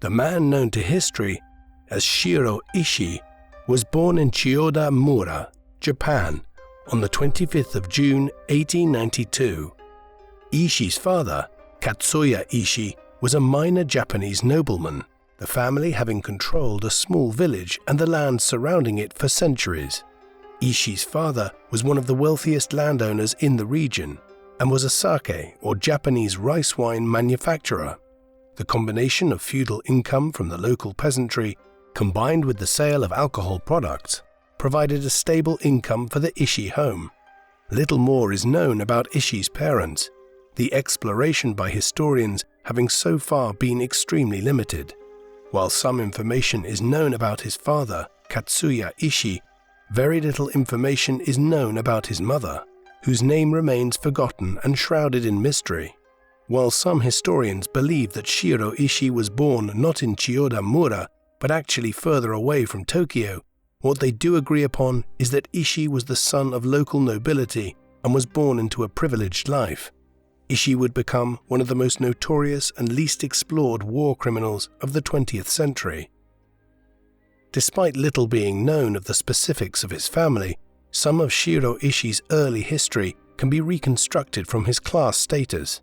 The man known to history as Shiro Ishii was born in Chiyoda-mura, Japan, on the 25th of June 1892. Ishii's father, Katsuya Ishii, was a minor Japanese nobleman, the family having controlled a small village and the land surrounding it for centuries. Ishii's father was one of the wealthiest landowners in the region and was a sake or Japanese rice wine manufacturer. The combination of feudal income from the local peasantry combined with the sale of alcohol products provided a stable income for the Ishii home. Little more is known about Ishii's parents, the exploration by historians having so far been extremely limited. While some information is known about his father, Katsuya Ishii, very little information is known about his mother, whose name remains forgotten and shrouded in mystery. While some historians believe that Shiro Ishii was born not in Chiyoda-mura, but actually further away from Tokyo, what they do agree upon is that Ishii was the son of local nobility and was born into a privileged life. Ishii would become one of the most notorious and least explored war criminals of the 20th century. Despite little being known of the specifics of his family, some of Shiro Ishii's early history can be reconstructed from his class status.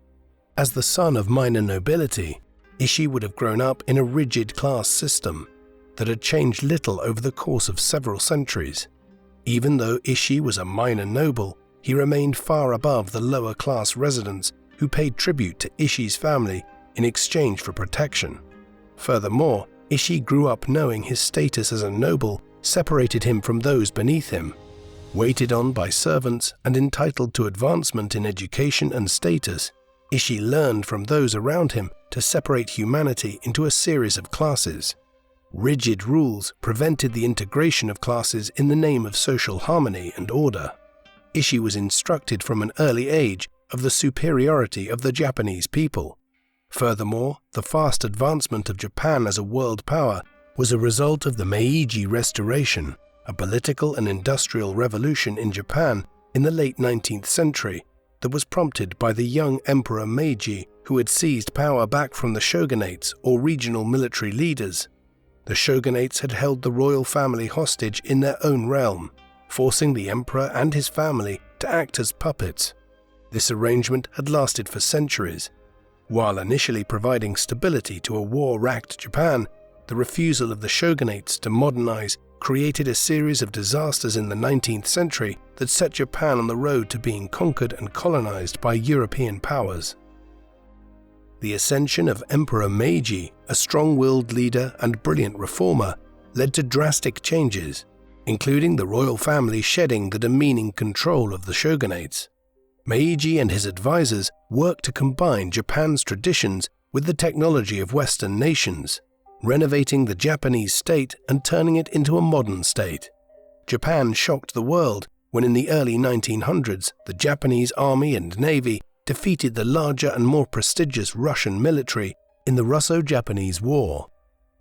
As the son of minor nobility, Ishii would have grown up in a rigid class system that had changed little over the course of several centuries. Even though Ishii was a minor noble, he remained far above the lower class residents who paid tribute to Ishii's family in exchange for protection. Furthermore, Ishii grew up knowing his status as a noble separated him from those beneath him. Waited on by servants and entitled to advancement in education and status, Ishii learned from those around him to separate humanity into a series of classes. Rigid rules prevented the integration of classes in the name of social harmony and order. Ishii was instructed from an early age of the superiority of the Japanese people. Furthermore, the fast advancement of Japan as a world power was a result of the Meiji Restoration, a political and industrial revolution in Japan in the late 19th century that was prompted by the young Emperor Meiji, who had seized power back from the shogunates or regional military leaders. The shogunates had held the royal family hostage in their own realm, forcing the emperor and his family to act as puppets. This arrangement had lasted for centuries. While initially providing stability to a war-racked Japan, the refusal of the shogunates to modernize created a series of disasters in the 19th century that set Japan on the road to being conquered and colonized by European powers. The ascension of Emperor Meiji, a strong-willed leader and brilliant reformer, led to drastic changes, including the royal family shedding the demeaning control of the shogunates. Meiji and his advisors worked to combine Japan's traditions with the technology of Western nations, renovating the Japanese state and turning it into a modern state. Japan shocked the world when in the early 1900s the Japanese Army and Navy defeated the larger and more prestigious Russian military in the Russo-Japanese War.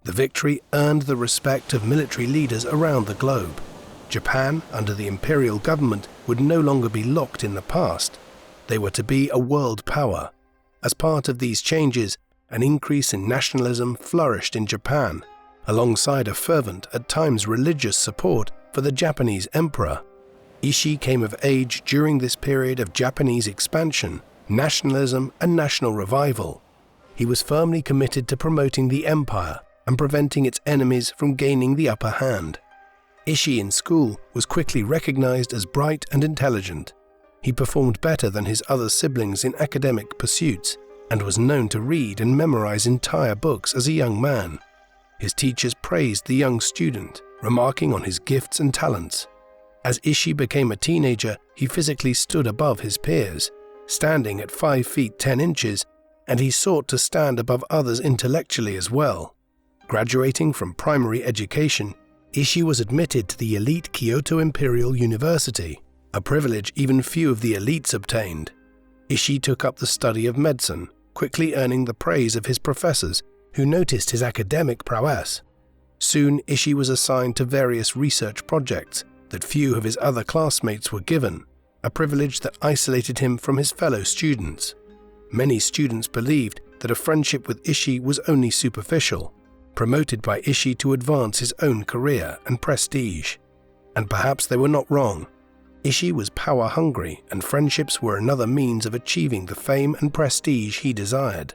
The victory earned the respect of military leaders around the globe. Japan, under the imperial government, would no longer be locked in the past. They were to be a world power. As part of these changes, an increase in nationalism flourished in Japan, alongside a fervent, at times religious support for the Japanese emperor. Ishii came of age during this period of Japanese expansion, nationalism, and national revival. He was firmly committed to promoting the empire and preventing its enemies from gaining the upper hand. Ishii in school was quickly recognized as bright and intelligent. He performed better than his other siblings in academic pursuits and was known to read and memorize entire books as a young man. His teachers praised the young student, remarking on his gifts and talents. As Ishii became a teenager, he physically stood above his peers, standing at 5 feet 10 inches, and he sought to stand above others intellectually as well. Graduating from primary education, Ishii was admitted to the elite Kyoto Imperial University, a privilege even few of the elites obtained. Ishii took up the study of medicine, quickly earning the praise of his professors, who noticed his academic prowess. Soon, Ishii was assigned to various research projects that few of his other classmates were given, a privilege that isolated him from his fellow students. Many students believed that a friendship with Ishii was only superficial, promoted by Ishii to advance his own career and prestige. And perhaps they were not wrong. Ishii was power-hungry, and friendships were another means of achieving the fame and prestige he desired.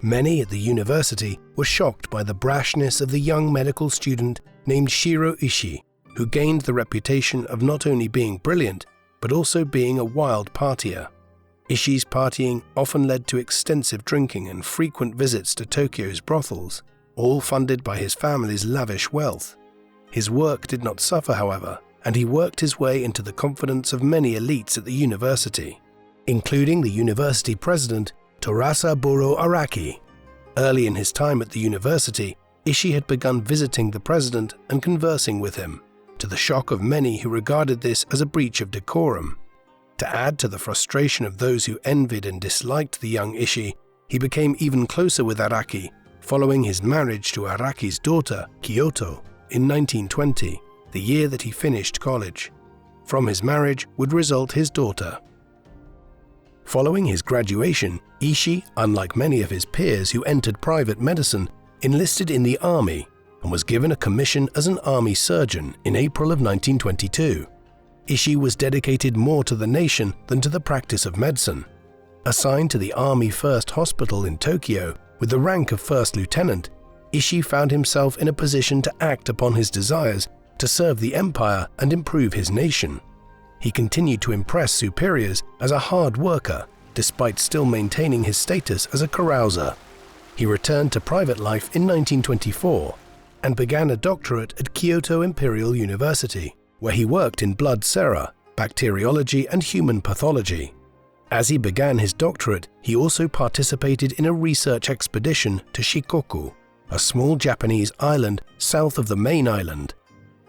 Many at the university were shocked by the brashness of the young medical student named Shiro Ishii, who gained the reputation of not only being brilliant, but also being a wild partier. Ishii's partying often led to extensive drinking and frequent visits to Tokyo's brothels, all funded by his family's lavish wealth. His work did not suffer, however, and he worked his way into the confidence of many elites at the university, including the university president Torasaburo Araki. Early in his time at the university, Ishii had begun visiting the president and conversing with him, to the shock of many who regarded this as a breach of decorum. To add to the frustration of those who envied and disliked the young Ishii, he became even closer with Araki, following his marriage to Araki's daughter, Kyoto, in 1920, the year that he finished college. From his marriage would result his daughter. Following his graduation, Ishii, unlike many of his peers who entered private medicine, enlisted in the army and was given a commission as an army surgeon in April of 1922. Ishii was dedicated more to the nation than to the practice of medicine. Assigned to the Army First Hospital in Tokyo with the rank of first lieutenant, Ishii found himself in a position to act upon his desires to serve the empire and improve his nation. He continued to impress superiors as a hard worker, despite still maintaining his status as a carouser. He returned to private life in 1924 and began a doctorate at Kyoto Imperial University, where he worked in blood sera, bacteriology, and human pathology. As he began his doctorate, he also participated in a research expedition to Shikoku, a small Japanese island south of the main island.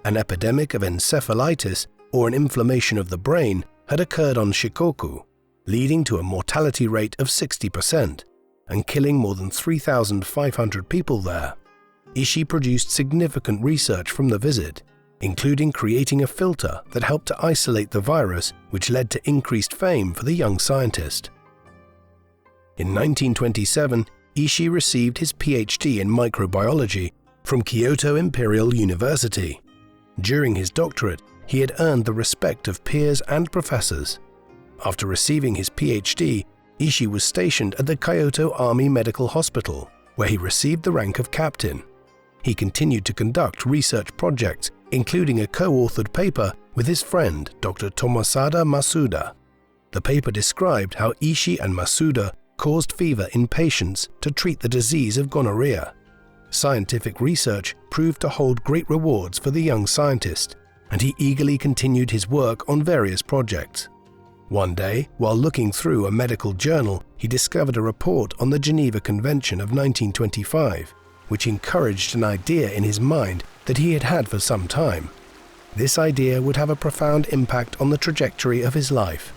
An epidemic of encephalitis, or an inflammation of the brain, had occurred on Shikoku, leading to a mortality rate of 60% and killing more than 3,500 people there. Ishii produced significant research from the visit, including creating a filter that helped to isolate the virus, which led to increased fame for the young scientist. In 1927, Ishii received his PhD in microbiology from Kyoto Imperial University. During his doctorate, he had earned the respect of peers and professors. After receiving his PhD, Ishii was stationed at the Kyoto Army Medical Hospital, where he received the rank of captain. He continued to conduct research projects, including a co-authored paper with his friend Dr. Tomasada Masuda. The paper described how Ishii and Masuda caused fever in patients to treat the disease of gonorrhea. Scientific research proved to hold great rewards for the young scientist, and he eagerly continued his work on various projects. One day, while looking through a medical journal, he discovered a report on the Geneva Convention of 1925, which encouraged an idea in his mind that he had had for some time. This idea would have a profound impact on the trajectory of his life.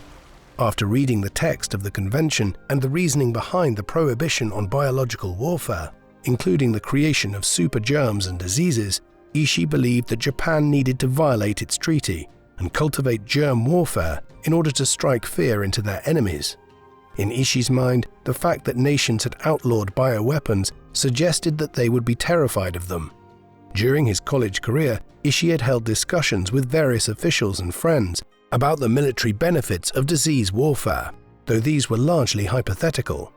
After reading the text of the convention and the reasoning behind the prohibition on biological warfare, including the creation of super germs and diseases, Ishii believed that Japan needed to violate its treaty and cultivate germ warfare in order to strike fear into their enemies. In Ishii's mind, the fact that nations had outlawed bioweapons suggested that they would be terrified of them. During his college career, Ishii had held discussions with various officials and friends about the military benefits of disease warfare, though these were largely hypothetical.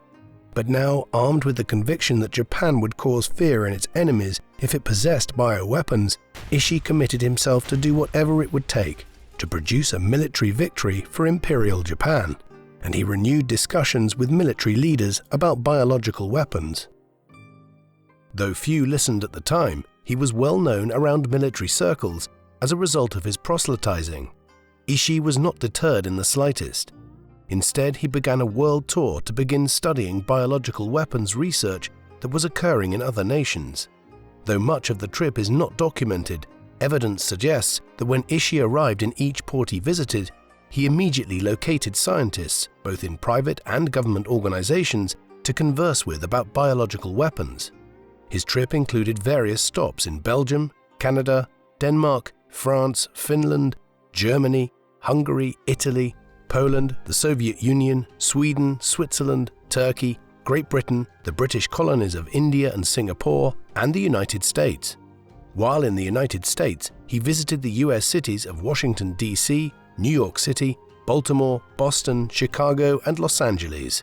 But now, armed with the conviction that Japan would cause fear in its enemies if it possessed bioweapons, Ishii committed himself to do whatever it would take to produce a military victory for Imperial Japan, and he renewed discussions with military leaders about biological weapons. Though few listened at the time, he was well known around military circles as a result of his proselytizing. Ishii was not deterred in the slightest. Instead, he began a world tour to begin studying biological weapons research that was occurring in other nations. Though much of the trip is not documented, evidence suggests that when Ishii arrived in each port he visited, he immediately located scientists, both in private and government organizations, to converse with about biological weapons. His trip included various stops in Belgium, Canada, Denmark, France, Finland, Germany, Hungary, Italy, Poland, the Soviet Union, Sweden, Switzerland, Turkey, Great Britain, the British colonies of India and Singapore, and the United States. While in the United States, he visited the US cities of Washington, D.C., New York City, Baltimore, Boston, Chicago, and Los Angeles.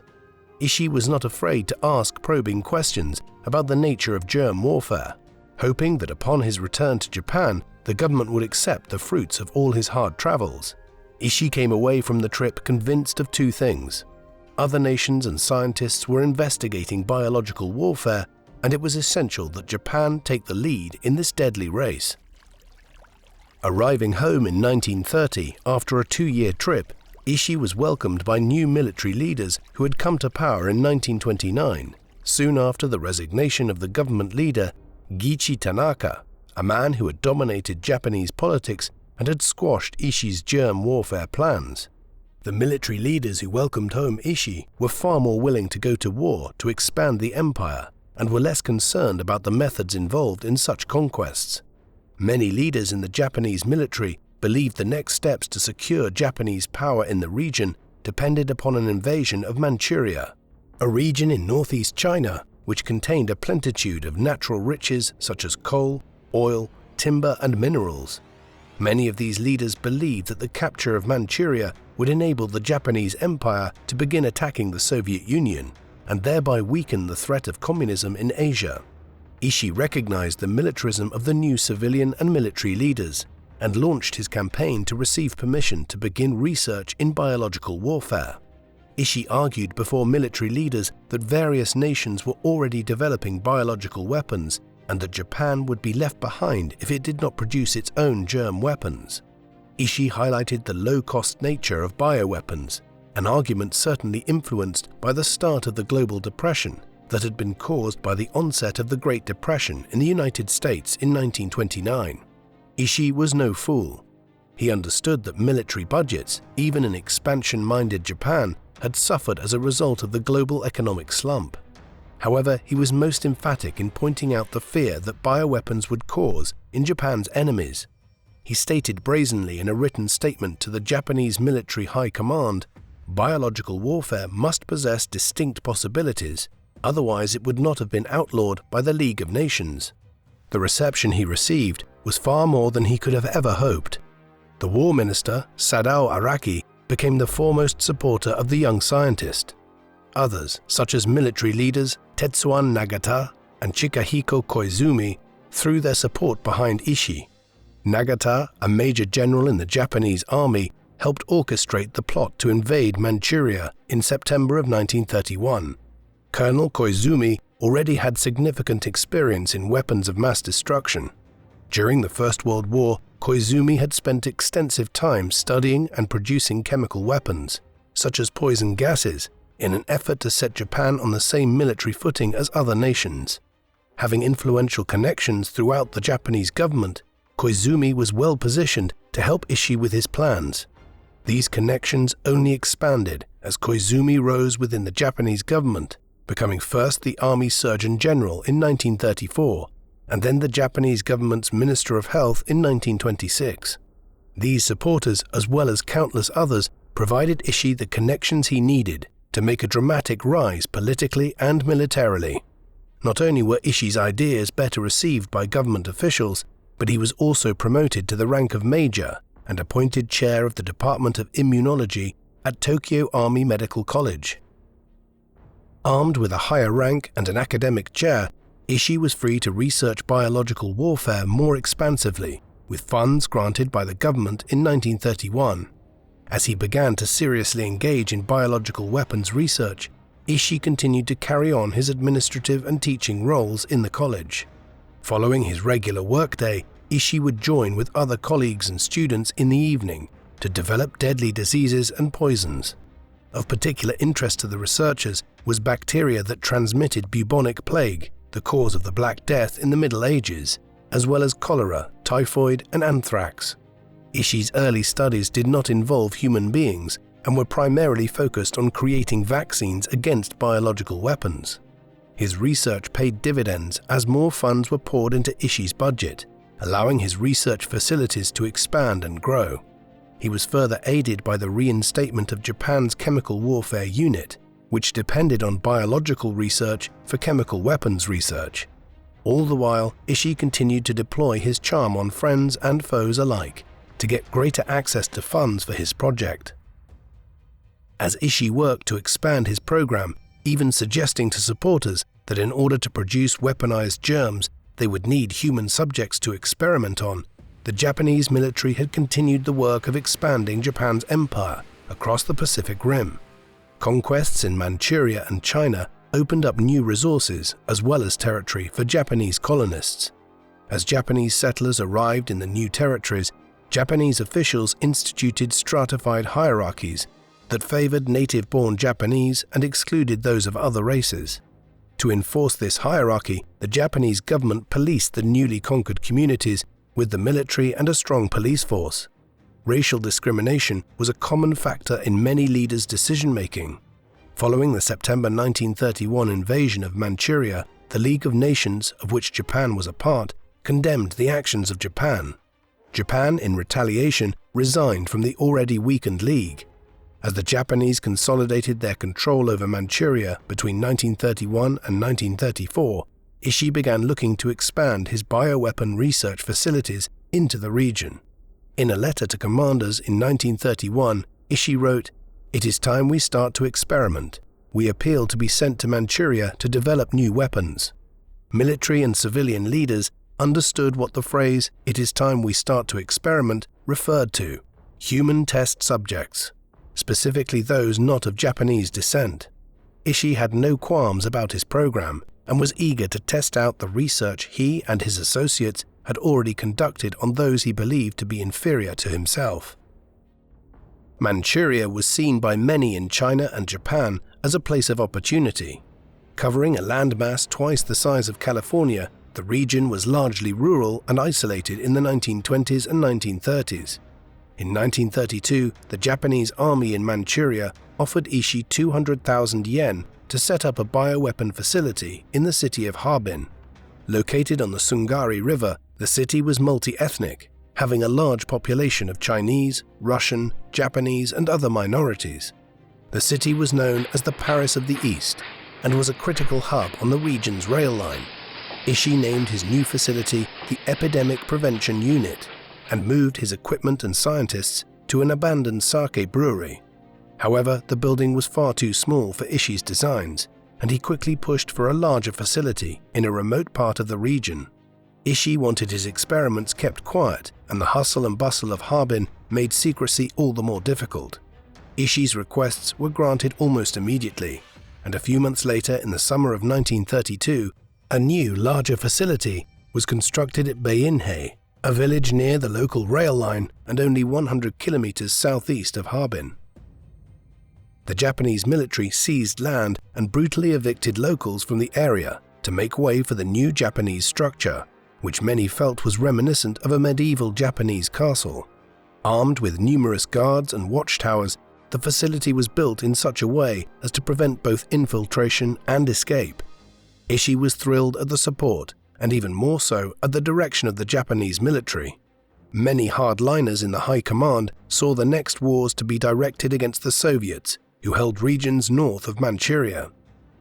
Ishii was not afraid to ask probing questions about the nature of germ warfare, hoping that upon his return to Japan, the government would accept the fruits of all his hard travels. Ishii came away from the trip convinced of two things. Other nations and scientists were investigating biological warfare, and it was essential that Japan take the lead in this deadly race. Arriving home in 1930 after a 2-year trip, Ishii was welcomed by new military leaders who had come to power in 1929, soon after the resignation of the government leader Giichi Tanaka, a man who had dominated Japanese politics and had squashed Ishii's germ warfare plans. The military leaders who welcomed home Ishii were far more willing to go to war to expand the empire and were less concerned about the methods involved in such conquests. Many leaders in the Japanese military believed the next steps to secure Japanese power in the region depended upon an invasion of Manchuria, a region in northeast China which contained a plenitude of natural riches such as coal, oil, timber, and minerals. Many of these leaders believed that the capture of Manchuria would enable the Japanese Empire to begin attacking the Soviet Union and thereby weaken the threat of communism in Asia. Ishii recognized the militarism of the new civilian and military leaders and launched his campaign to receive permission to begin research in biological warfare. Ishii argued before military leaders that various nations were already developing biological weapons and that Japan would be left behind if it did not produce its own germ weapons. Ishii highlighted the low-cost nature of bioweapons, an argument certainly influenced by the start of the global depression that had been caused by the onset of the Great Depression in the United States in 1929. Ishii was no fool. He understood that military budgets, even in expansion-minded Japan, had suffered as a result of the global economic slump. However, he was most emphatic in pointing out the fear that bioweapons would cause in Japan's enemies. He stated brazenly in a written statement to the Japanese military high command, biological warfare must possess distinct possibilities, otherwise it would not have been outlawed by the League of Nations. The reception he received was far more than he could have ever hoped. The war minister, Sadao Araki, became the foremost supporter of the young scientist. Others, such as military leaders Tetsuan Nagata and Chikahiko Koizumi, threw their support behind Ishii. Nagata, a major general in the Japanese army, helped orchestrate the plot to invade Manchuria in September of 1931. Colonel Koizumi already had significant experience in weapons of mass destruction. During the First World War, Koizumi had spent extensive time studying and producing chemical weapons, such as poison gases, in an effort to set Japan on the same military footing as other nations. Having influential connections throughout the Japanese government, Koizumi was well positioned to help Ishii with his plans. These connections only expanded as Koizumi rose within the Japanese government, becoming first the Army Surgeon General in 1934, and then the Japanese government's Minister of Health in 1926. These supporters, as well as countless others, provided Ishii the connections he needed to make a dramatic rise politically and militarily. Not only were Ishii's ideas better received by government officials, but he was also promoted to the rank of major and appointed chair of the Department of Immunology at Tokyo Army Medical College. Armed with a higher rank and an academic chair, Ishii was free to research biological warfare more expansively, with funds granted by the government in 1931. As he began to seriously engage in biological weapons research, Ishii continued to carry on his administrative and teaching roles in the college. Following his regular workday, Ishii would join with other colleagues and students in the evening to develop deadly diseases and poisons. Of particular interest to the researchers was bacteria that transmitted bubonic plague, the cause of the Black Death in the Middle Ages, as well as cholera, typhoid, and anthrax. Ishii's early studies did not involve human beings and were primarily focused on creating vaccines against biological weapons. His research paid dividends as more funds were poured into Ishii's budget, allowing his research facilities to expand and grow. He was further aided by the reinstatement of Japan's chemical warfare unit, which depended on biological research for chemical weapons research. All the while, Ishii continued to deploy his charm on friends and foes alike to get greater access to funds for his project. As Ishii worked to expand his program, even suggesting to supporters that in order to produce weaponized germs, they would need human subjects to experiment on, the Japanese military had continued the work of expanding Japan's empire across the Pacific Rim. Conquests in Manchuria and China opened up new resources as well as territory for Japanese colonists. As Japanese settlers arrived in the new territories, Japanese officials instituted stratified hierarchies that favored native-born Japanese and excluded those of other races. To enforce this hierarchy, the Japanese government policed the newly conquered communities with the military and a strong police force. Racial discrimination was a common factor in many leaders' decision-making. Following the September 1931 invasion of Manchuria, the League of Nations, of which Japan was a part, condemned the actions of Japan. Japan, in retaliation, resigned from the already weakened League. As the Japanese consolidated their control over Manchuria between 1931 and 1934, Ishii began looking to expand his bioweapon research facilities into the region. In a letter to commanders in 1931, Ishii wrote, "It is time we start to experiment. We appeal to be sent to Manchuria to develop new weapons." Military and civilian leaders understood what the phrase, "it is time we start to experiment," referred to: human test subjects, specifically those not of Japanese descent. Ishii had no qualms about his program and was eager to test out the research he and his associates had already conducted on those he believed to be inferior to himself. Manchuria was seen by many in China and Japan as a place of opportunity. Covering a landmass twice the size of California, the region was largely rural and isolated in the 1920s and 1930s. In 1932, the Japanese army in Manchuria offered Ishii 200,000 yen to set up a bioweapon facility in the city of Harbin. Located on the Sungari River, the city was multi-ethnic, having a large population of Chinese, Russian, Japanese, and other minorities. The city was known as the Paris of the East and was a critical hub on the region's rail line. Ishii named his new facility the Epidemic Prevention Unit and moved his equipment and scientists to an abandoned sake brewery. However, the building was far too small for Ishii's designs, and he quickly pushed for a larger facility in a remote part of the region. Ishii wanted his experiments kept quiet, and the hustle and bustle of Harbin made secrecy all the more difficult. Ishii's requests were granted almost immediately, and a few months later, in the summer of 1932, a new, larger facility was constructed at Beinhei, a village near the local rail line and only 100 kilometers southeast of Harbin. The Japanese military seized land and brutally evicted locals from the area to make way for the new Japanese structure, which many felt was reminiscent of a medieval Japanese castle. Armed with numerous guards and watchtowers, the facility was built in such a way as to prevent both infiltration and escape. Ishii was thrilled at the support, and even more so at the direction of the Japanese military. Many hardliners in the high command saw the next wars to be directed against the Soviets, who held regions north of Manchuria.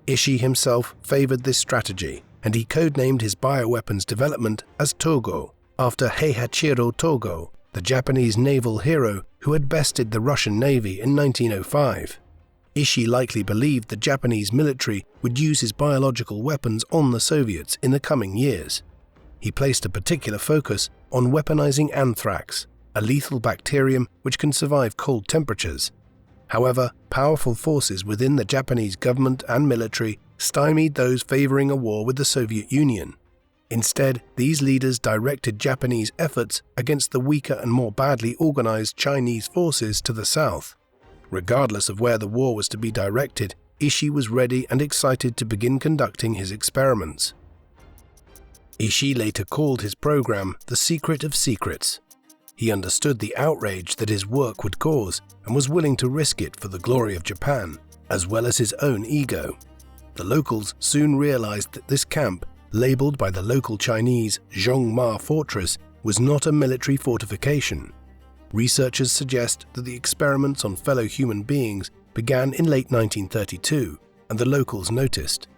Ishii himself favored this strategy, and he codenamed his bioweapons development as Togo, after Heihachiro Togo, the Japanese naval hero who had bested the Russian Navy in 1905. Ishii likely believed the Japanese military would use his biological weapons on the Soviets in the coming years. He placed a particular focus on weaponizing anthrax, a lethal bacterium which can survive cold temperatures. However, powerful forces within the Japanese government and military stymied those favoring a war with the Soviet Union. Instead, these leaders directed Japanese efforts against the weaker and more badly organized Chinese forces to the south. Regardless of where the war was to be directed, Ishii was ready and excited to begin conducting his experiments. Ishii later called his program the secret of secrets. He understood the outrage that his work would cause and was willing to risk it for the glory of Japan, as well as his own ego. The locals soon realized that this camp, labeled by the local Chinese Zhongma Fortress, was not a military fortification. Researchers suggest that the experiments on fellow human beings began in late 1932 and the locals noticed.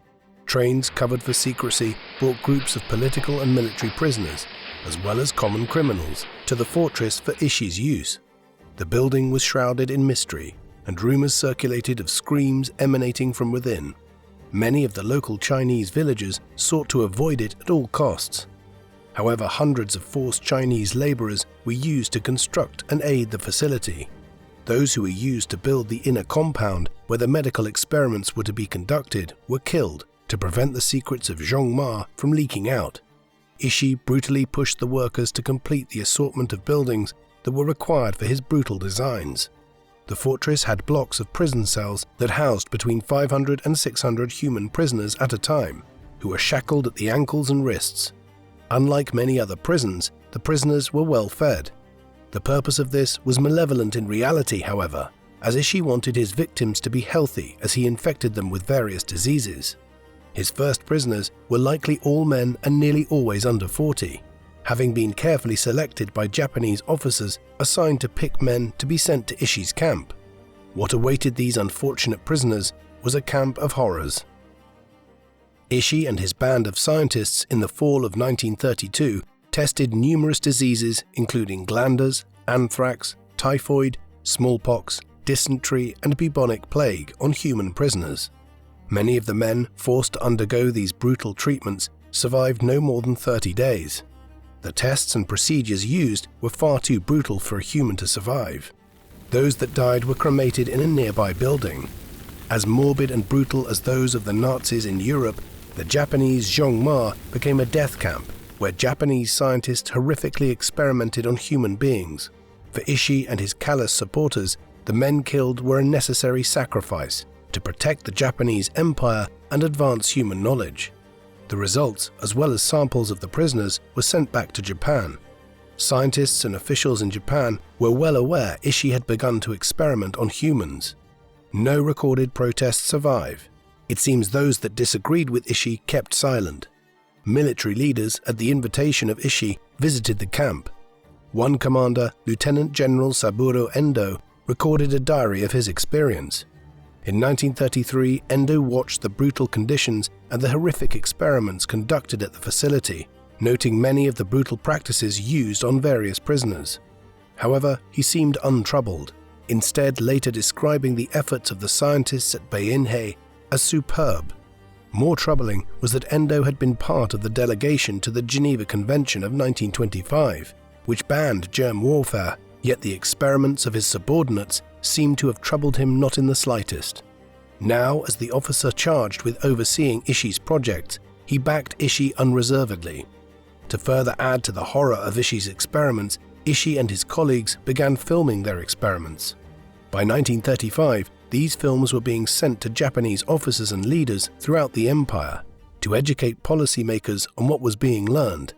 Trains covered for secrecy brought groups of political and military prisoners, as well as common criminals, to the fortress for Ishii's use. The building was shrouded in mystery, and rumors circulated of screams emanating from within. Many of the local Chinese villagers sought to avoid it at all costs. However, hundreds of forced Chinese laborers were used to construct and aid the facility. Those who were used to build the inner compound where the medical experiments were to be conducted were killed to prevent the secrets of Zhongma from leaking out. Ishii brutally pushed the workers to complete the assortment of buildings that were required for his brutal designs. The fortress had blocks of prison cells that housed between 500 and 600 human prisoners at a time, who were shackled at the ankles and wrists. Unlike many other prisons, the prisoners were well fed. The purpose of this was malevolent in reality, however, as Ishii wanted his victims to be healthy as he infected them with various diseases. His first prisoners were likely all men and nearly always under 40, having been carefully selected by Japanese officers assigned to pick men to be sent to Ishii's camp. What awaited these unfortunate prisoners was a camp of horrors. Ishii and his band of scientists in the fall of 1932 tested numerous diseases including glanders, anthrax, typhoid, smallpox, dysentery, and bubonic plague on human prisoners. Many of the men forced to undergo these brutal treatments survived no more than 30 days. The tests and procedures used were far too brutal for a human to survive. Those that died were cremated in a nearby building. As morbid and brutal as those of the Nazis in Europe, the Japanese Zhongma became a death camp where Japanese scientists horrifically experimented on human beings. For Ishii and his callous supporters, the men killed were a necessary sacrifice to protect the Japanese Empire and advance human knowledge. The results, as well as samples of the prisoners, were sent back to Japan. Scientists and officials in Japan were well aware Ishii had begun to experiment on humans. No recorded protests survive. It seems those that disagreed with Ishii kept silent. Military leaders, at the invitation of Ishii, visited the camp. One commander, Lieutenant General Saburo Endo, recorded a diary of his experience. In 1933, Endo watched the brutal conditions and the horrific experiments conducted at the facility, noting many of the brutal practices used on various prisoners. However, he seemed untroubled, instead later describing the efforts of the scientists at Bainhei as superb. More troubling was that Endo had been part of the delegation to the Geneva Convention of 1925, which banned germ warfare, yet the experiments of his subordinates seemed to have troubled him not in the slightest. Now, as the officer charged with overseeing Ishii's projects, he backed Ishii unreservedly. To further add to the horror of Ishii's experiments, Ishii and his colleagues began filming their experiments. By 1935, these films were being sent to Japanese officers and leaders throughout the empire to educate policymakers on what was being learned.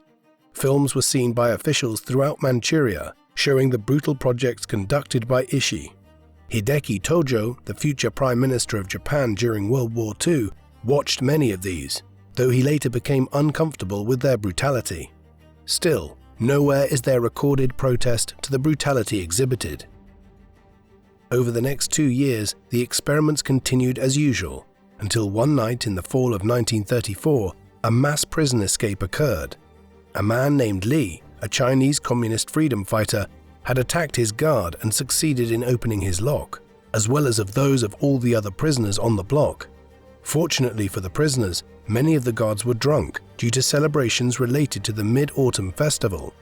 Films were seen by officials throughout Manchuria, showing the brutal projects conducted by Ishii. Hideki Tojo, the future Prime Minister of Japan during World War II, watched many of these, though he later became uncomfortable with their brutality. Still, nowhere is there recorded protest to the brutality exhibited. Over the next 2 years, the experiments continued as usual, until one night in the fall of 1934, a mass prison escape occurred. A man named Li, a Chinese communist freedom fighter, had attacked his guard and succeeded in opening his lock, as well as of those of all the other prisoners on the block. Fortunately for the prisoners, many of the guards were drunk due to celebrations related to the Mid-Autumn Festival.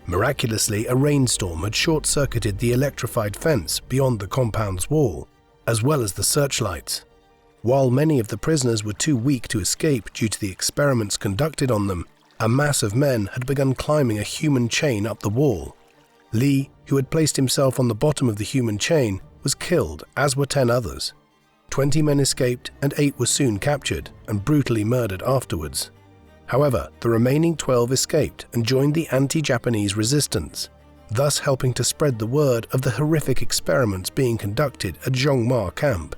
Miraculously, a rainstorm had short-circuited the electrified fence beyond the compound's wall, as well as the searchlights. While many of the prisoners were too weak to escape due to the experiments conducted on them, a mass of men had begun climbing a human chain up the wall. Li, who had placed himself on the bottom of the human chain, was killed, as were 10 others. 20 men escaped and 8 were soon captured and brutally murdered afterwards. However, the remaining 12 escaped and joined the anti-Japanese resistance, thus helping to spread the word of the horrific experiments being conducted at Zhongma camp.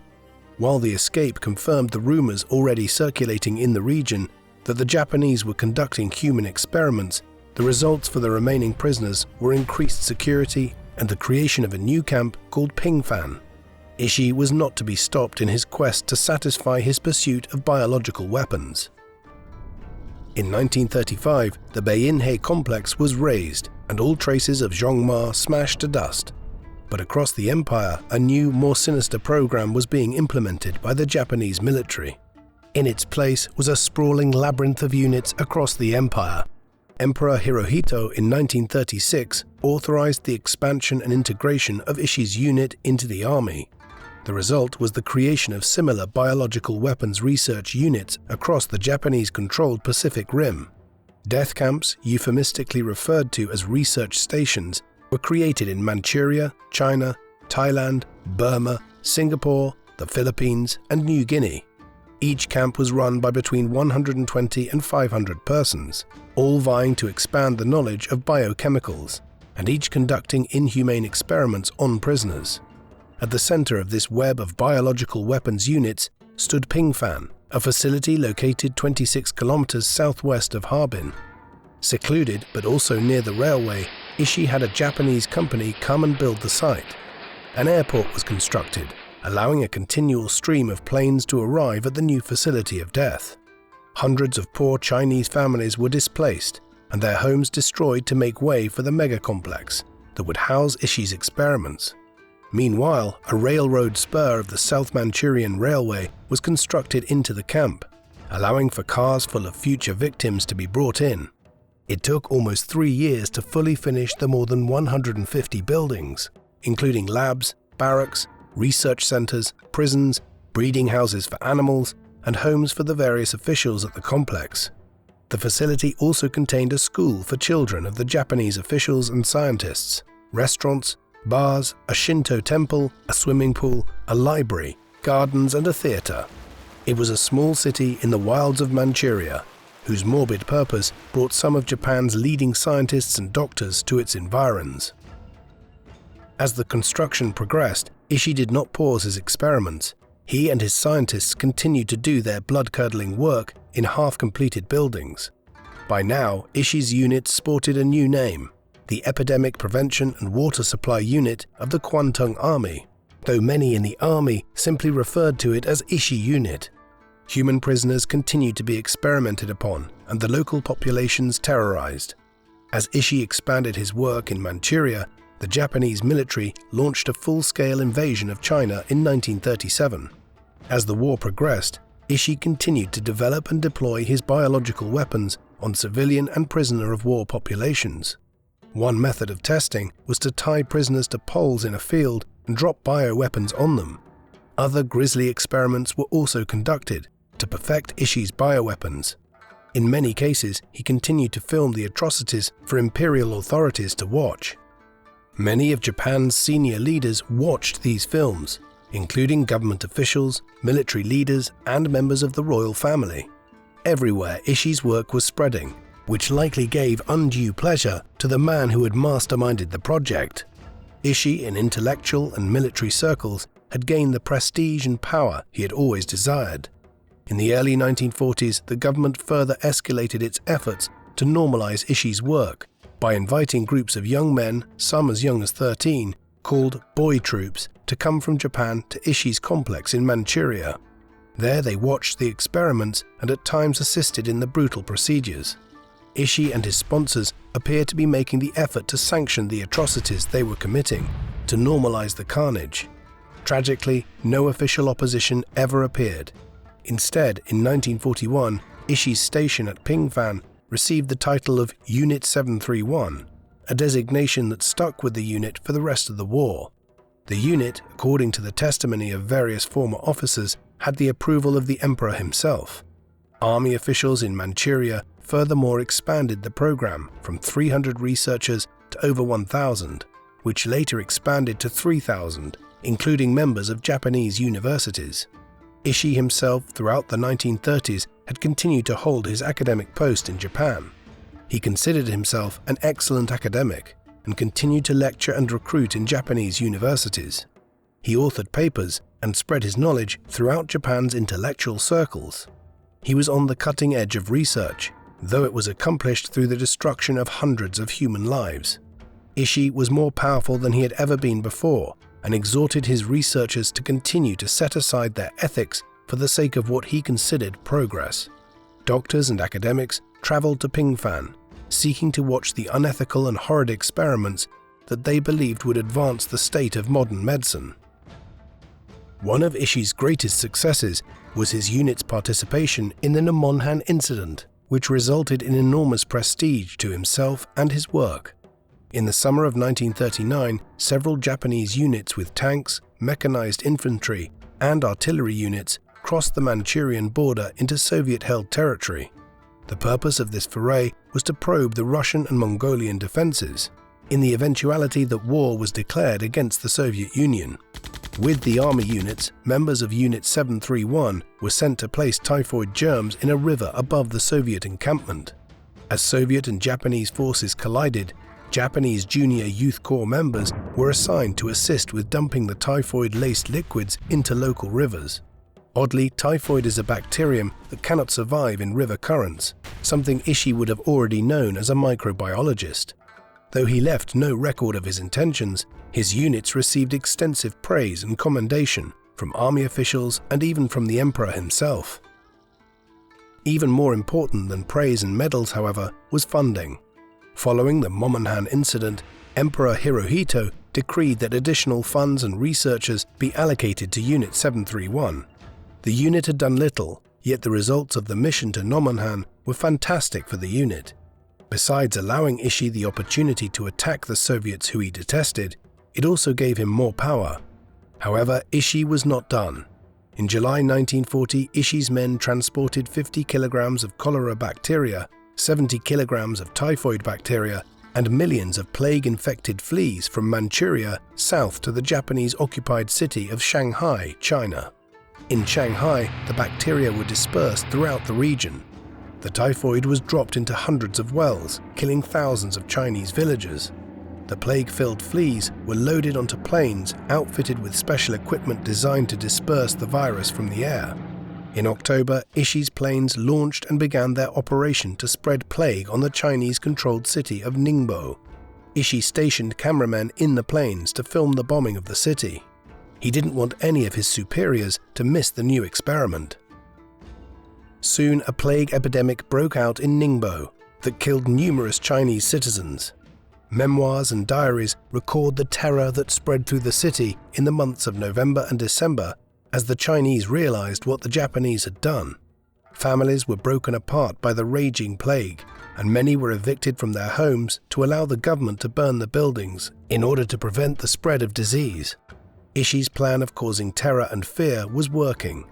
While the escape confirmed the rumors already circulating in the region that the Japanese were conducting human experiments, the results for the remaining prisoners were increased security and the creation of a new camp called Pingfan. Ishii was not to be stopped in his quest to satisfy his pursuit of biological weapons. In 1935, the Beihei complex was razed and all traces of Zhongma smashed to dust. But across the empire, a new, more sinister program was being implemented by the Japanese military. In its place was a sprawling labyrinth of units across the empire. Emperor Hirohito in 1936 authorized the expansion and integration of Ishii's unit into the army. The result was the creation of similar biological weapons research units across the Japanese-controlled Pacific Rim. Death camps, euphemistically referred to as research stations, were created in Manchuria, China, Thailand, Burma, Singapore, the Philippines, and New Guinea. Each camp was run by between 120 and 500 persons, all vying to expand the knowledge of biochemicals, and each conducting inhumane experiments on prisoners. At the center of this web of biological weapons units stood Pingfan, a facility located 26 kilometers southwest of Harbin. Secluded but also near the railway, Ishii had a Japanese company come and build the site. An airport was constructed, allowing a continual stream of planes to arrive at the new facility of death. Hundreds of poor Chinese families were displaced and their homes destroyed to make way for the mega-complex that would house Ishii's experiments. Meanwhile, a railroad spur of the South Manchurian Railway was constructed into the camp, allowing for cars full of future victims to be brought in. It took almost 3 years to fully finish the more than 150 buildings, including labs, barracks, research centers, prisons, breeding houses for animals, and homes for the various officials at the complex. The facility also contained a school for children of the Japanese officials and scientists, restaurants, bars, a Shinto temple, a swimming pool, a library, gardens, and a theater. It was a small city in the wilds of Manchuria, whose morbid purpose brought some of Japan's leading scientists and doctors to its environs. As the construction progressed, Ishii did not pause his experiments. He and his scientists continued to do their blood-curdling work in half-completed buildings. By now, Ishii's unit sported a new name, the Epidemic Prevention and Water Supply Unit of the Kwantung Army, though many in the army simply referred to it as Ishii Unit. Human prisoners continued to be experimented upon and the local populations terrorized. As Ishii expanded his work in Manchuria, the Japanese military launched a full-scale invasion of China in 1937. As the war progressed, Ishii continued to develop and deploy his biological weapons on civilian and prisoner-of-war populations. One method of testing was to tie prisoners to poles in a field and drop bioweapons on them. Other grisly experiments were also conducted to perfect Ishii's bioweapons. In many cases, he continued to film the atrocities for imperial authorities to watch. Many of Japan's senior leaders watched these films, including government officials, military leaders, and members of the royal family. Everywhere, Ishii's work was spreading, which likely gave undue pleasure to the man who had masterminded the project. Ishii, in intellectual and military circles, had gained the prestige and power he had always desired. In the early 1940s, the government further escalated its efforts to normalize Ishii's work by inviting groups of young men, some as young as 13, called boy troops, to come from Japan to Ishii's complex in Manchuria. There they watched the experiments and at times assisted in the brutal procedures. Ishii and his sponsors appear to be making the effort to sanction the atrocities they were committing, to normalize the carnage. Tragically, no official opposition ever appeared. Instead, in 1941, Ishii's station at Pingfan received the title of Unit 731, a designation that stuck with the unit for the rest of the war. The unit, according to the testimony of various former officers, had the approval of the emperor himself. Army officials in Manchuria furthermore expanded the program from 300 researchers to over 1,000, which later expanded to 3,000, including members of Japanese universities. Ishii himself, throughout the 1930s, had continued to hold his academic post in Japan. He considered himself an excellent academic and continued to lecture and recruit in Japanese universities. He authored papers and spread his knowledge throughout Japan's intellectual circles. He was on the cutting edge of research, though it was accomplished through the destruction of hundreds of human lives. Ishii was more powerful than he had ever been before, and exhorted his researchers to continue to set aside their ethics for the sake of what he considered progress. Doctors and academics traveled to Pingfan, seeking to watch the unethical and horrid experiments that they believed would advance the state of modern medicine. One of Ishii's greatest successes was his unit's participation in the Nomonhan incident, which resulted in enormous prestige to himself and his work. In the summer of 1939, several Japanese units with tanks, mechanized infantry, and artillery units crossed the Manchurian border into Soviet-held territory. The purpose of this foray was to probe the Russian and Mongolian defenses, in the eventuality that war was declared against the Soviet Union. With the army units, members of Unit 731 were sent to place typhoid germs in a river above the Soviet encampment. As Soviet and Japanese forces collided, Japanese Junior Youth Corps members were assigned to assist with dumping the typhoid-laced liquids into local rivers. Oddly, typhoid is a bacterium that cannot survive in river currents, something Ishii would have already known as a microbiologist. Though he left no record of his intentions, his units received extensive praise and commendation from army officials and even from the emperor himself. Even more important than praise and medals, however, was funding. Following the Nomonhan incident, Emperor Hirohito decreed that additional funds and researchers be allocated to Unit 731. The unit had done little, yet the results of the mission to Nomonhan were fantastic for the unit. Besides allowing Ishii the opportunity to attack the Soviets who he detested, it also gave him more power. However, Ishii was not done. In July 1940, Ishii's men transported 50 kilograms of cholera bacteria, 70 kilograms of typhoid bacteria, and millions of plague-infected fleas from Manchuria south to the Japanese-occupied city of Shanghai, China. In Shanghai, the bacteria were dispersed throughout the region. The typhoid was dropped into hundreds of wells, killing thousands of Chinese villagers. The plague-filled fleas were loaded onto planes outfitted with special equipment designed to disperse the virus from the air. In October, Ishii's planes launched and began their operation to spread plague on the Chinese-controlled city of Ningbo. Ishii stationed cameramen in the planes to film the bombing of the city. He didn't want any of his superiors to miss the new experiment. Soon, a plague epidemic broke out in Ningbo that killed numerous Chinese citizens. Memoirs and diaries record the terror that spread through the city in the months of November and December as the Chinese realized what the Japanese had done. Families were broken apart by the raging plague, and many were evicted from their homes to allow the government to burn the buildings in order to prevent the spread of disease. Ishii's plan of causing terror and fear was working.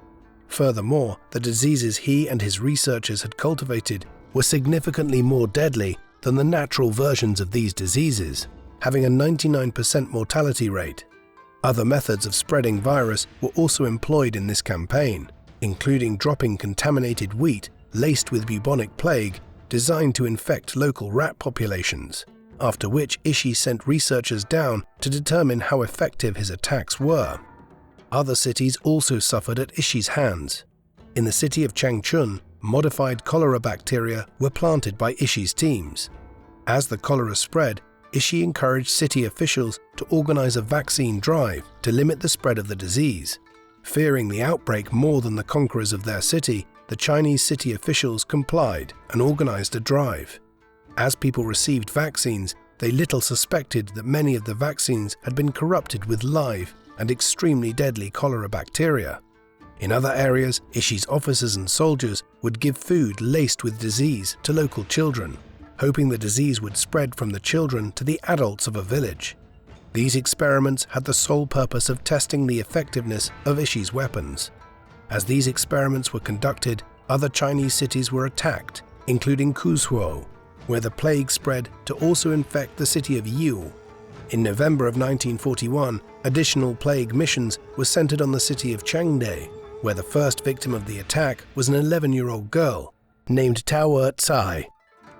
Furthermore, the diseases he and his researchers had cultivated were significantly more deadly than the natural versions of these diseases, having a 99% mortality rate. Other methods of spreading virus were also employed in this campaign, including dropping contaminated wheat laced with bubonic plague designed to infect local rat populations, after which Ishii sent researchers down to determine how effective his attacks were. Other cities also suffered at Ishii's hands. In the city of Changchun, modified cholera bacteria were planted by Ishii's teams. As the cholera spread, Ishii encouraged city officials to organize a vaccine drive to limit the spread of the disease. Fearing the outbreak more than the conquerors of their city, the Chinese city officials complied and organized a drive. As people received vaccines, they little suspected that many of the vaccines had been corrupted with live and extremely deadly cholera bacteria. In other areas, Ishii's officers and soldiers would give food laced with disease to local children, hoping the disease would spread from the children to the adults of a village. These experiments had the sole purpose of testing the effectiveness of Ishii's weapons. As these experiments were conducted, other Chinese cities were attacked, including Kuzhuo, where the plague spread to also infect the city of Yiwu. In November of 1941, additional plague missions were centered on the city of Changde, where the first victim of the attack was an 11-year-old girl named Tao Tsai.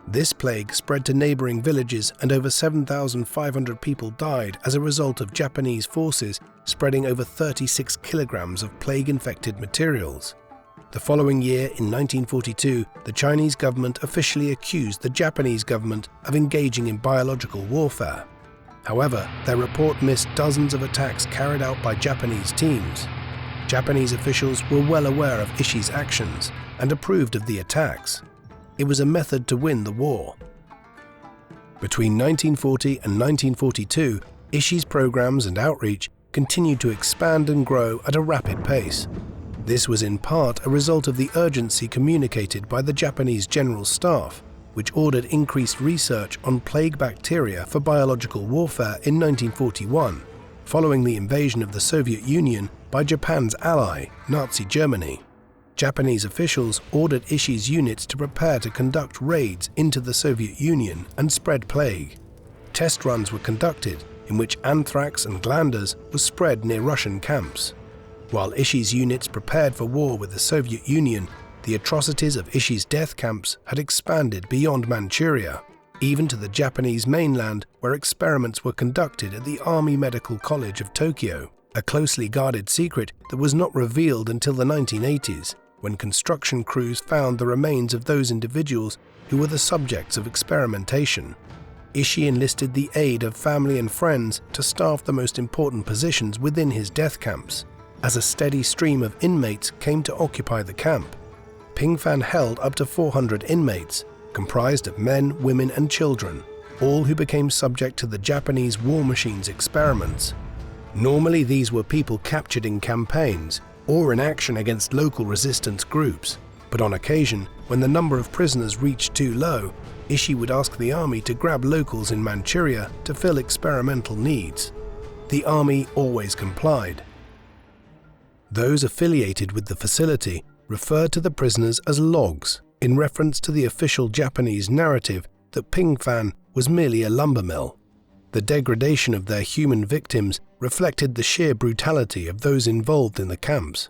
This plague spread to neighboring villages and over 7,500 people died as a result of Japanese forces spreading over 36 kilograms of plague-infected materials. The following year, in 1942, the Chinese government officially accused the Japanese government of engaging in biological warfare. However, their report missed dozens of attacks carried out by Japanese teams. Japanese officials were well aware of Ishii's actions and approved of the attacks. It was a method to win the war. Between 1940 and 1942, Ishii's programs and outreach continued to expand and grow at a rapid pace. This was in part a result of the urgency communicated by the Japanese General Staff, which ordered increased research on plague bacteria for biological warfare in 1941, following the invasion of the Soviet Union by Japan's ally, Nazi Germany. Japanese officials ordered Ishii's units to prepare to conduct raids into the Soviet Union and spread plague. Test runs were conducted in which anthrax and glanders was spread near Russian camps. While Ishii's units prepared for war with the Soviet Union, the atrocities of Ishii's death camps had expanded beyond Manchuria, even to the Japanese mainland, where experiments were conducted at the Army Medical College of Tokyo, a closely guarded secret that was not revealed until the 1980s, when construction crews found the remains of those individuals who were the subjects of experimentation. Ishii enlisted the aid of family and friends to staff the most important positions within his death camps, as a steady stream of inmates came to occupy the camp. Pingfan held up to 400 inmates, comprised of men, women and children, all who became subject to the Japanese war machine's experiments. Normally these were people captured in campaigns or in action against local resistance groups, but on occasion, when the number of prisoners reached too low, Ishii would ask the army to grab locals in Manchuria to fill experimental needs. The army always complied. Those affiliated with the facility referred to the prisoners as logs, in reference to the official Japanese narrative that Pingfan was merely a lumber mill. The degradation of their human victims reflected the sheer brutality of those involved in the camps.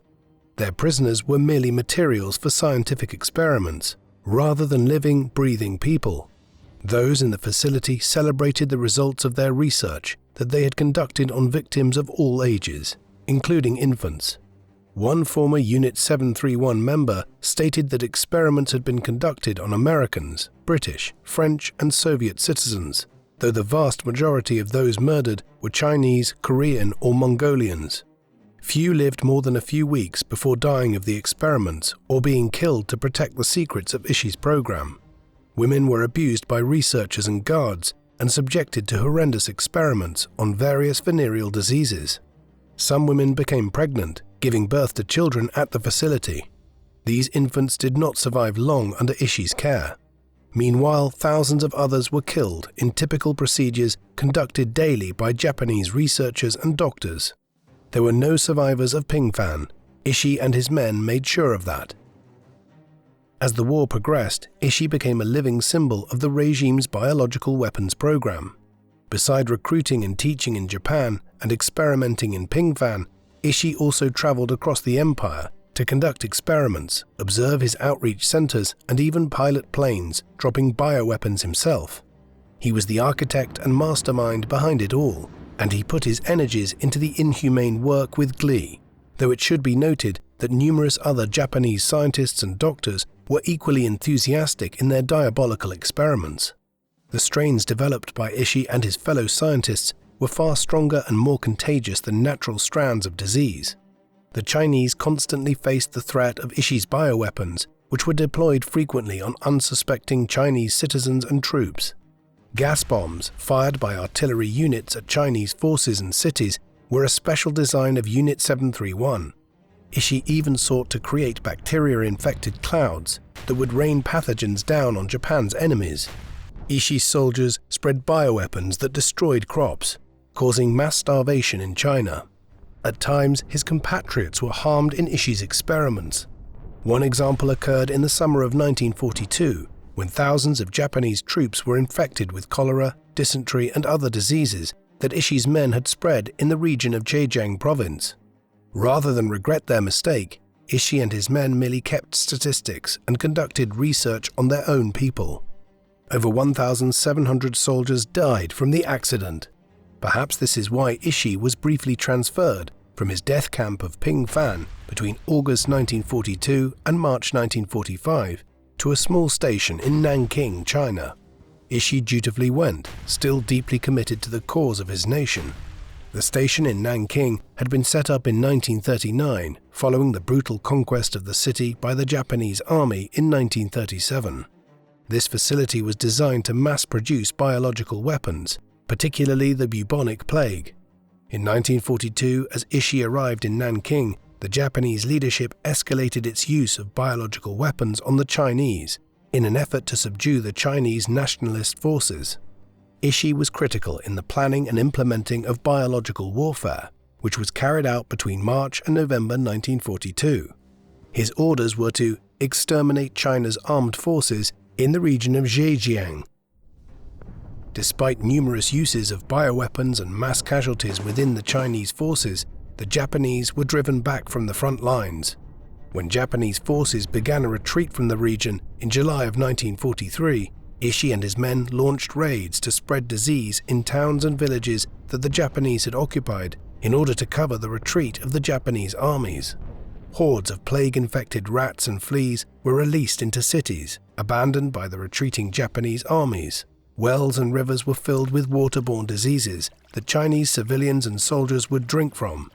Their prisoners were merely materials for scientific experiments, rather than living, breathing people. Those in the facility celebrated the results of their research that they had conducted on victims of all ages, including infants. One former Unit 731 member stated that experiments had been conducted on Americans, British, French and Soviet citizens, though the vast majority of those murdered were Chinese, Korean or Mongolians. Few lived more than a few weeks before dying of the experiments or being killed to protect the secrets of Ishii's program. Women were abused by researchers and guards and subjected to horrendous experiments on various venereal diseases. Some women became pregnant, giving birth to children at the facility. These infants did not survive long under Ishii's care. Meanwhile, thousands of others were killed in typical procedures conducted daily by Japanese researchers and doctors. There were no survivors of Pingfan. Ishii and his men made sure of that. As the war progressed, Ishii became a living symbol of the regime's biological weapons program. Beside recruiting and teaching in Japan and experimenting in Pingfan, Ishii also traveled across the empire to conduct experiments, observe his outreach centers, and even pilot planes, dropping bioweapons himself. He was the architect and mastermind behind it all, and he put his energies into the inhumane work with glee, though it should be noted that numerous other Japanese scientists and doctors were equally enthusiastic in their diabolical experiments. The strains developed by Ishii and his fellow scientists were far stronger and more contagious than natural strands of disease. The Chinese constantly faced the threat of Ishii's bioweapons, which were deployed frequently on unsuspecting Chinese citizens and troops. Gas bombs fired by artillery units at Chinese forces and cities were a special design of Unit 731. Ishii even sought to create bacteria-infected clouds that would rain pathogens down on Japan's enemies. Ishii's soldiers spread bioweapons that destroyed crops, causing mass starvation in China. At times, his compatriots were harmed in Ishii's experiments. One example occurred in the summer of 1942, when thousands of Japanese troops were infected with cholera, dysentery and other diseases that Ishii's men had spread in the region of Zhejiang province. Rather than regret their mistake, Ishii and his men merely kept statistics and conducted research on their own people. Over 1,700 soldiers died from the accident. Perhaps this is why Ishii was briefly transferred from his death camp of Pingfan between August 1942 and March 1945 to a small station in Nanking, China. Ishii dutifully went, still deeply committed to the cause of his nation. The station in Nanking had been set up in 1939, following the brutal conquest of the city by the Japanese Army in 1937. This facility was designed to mass-produce biological weapons, particularly the bubonic plague. In 1942, as Ishii arrived in Nanking, the Japanese leadership escalated its use of biological weapons on the Chinese in an effort to subdue the Chinese nationalist forces. Ishii was critical in the planning and implementing of biological warfare, which was carried out between March and November 1942. His orders were to exterminate China's armed forces in the region of Zhejiang. Despite numerous uses of bioweapons and mass casualties within the Chinese forces, the Japanese were driven back from the front lines. When Japanese forces began a retreat from the region in July of 1943, Ishii and his men launched raids to spread disease in towns and villages that the Japanese had occupied in order to cover the retreat of the Japanese armies. Hordes of plague-infected rats and fleas were released into cities, abandoned by the retreating Japanese armies. Wells and rivers were filled with waterborne diseases that Chinese civilians and soldiers would drink from.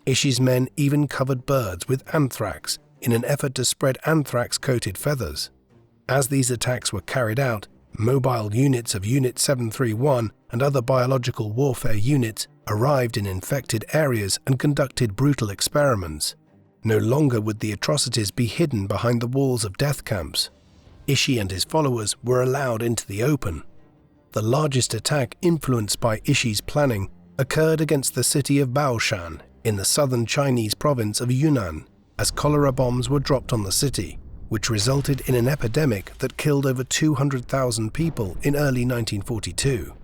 Ishii's men even covered birds with anthrax in an effort to spread anthrax-coated feathers. As these attacks were carried out, mobile units of Unit 731 and other biological warfare units arrived in infected areas and conducted brutal experiments. No longer would the atrocities be hidden behind the walls of death camps. Ishii and his followers were allowed into the open. The largest attack influenced by Ishii's planning occurred against the city of Baoshan in the southern Chinese province of Yunnan, as cholera bombs were dropped on the city, which resulted in an epidemic that killed over 200,000 people in early 1942.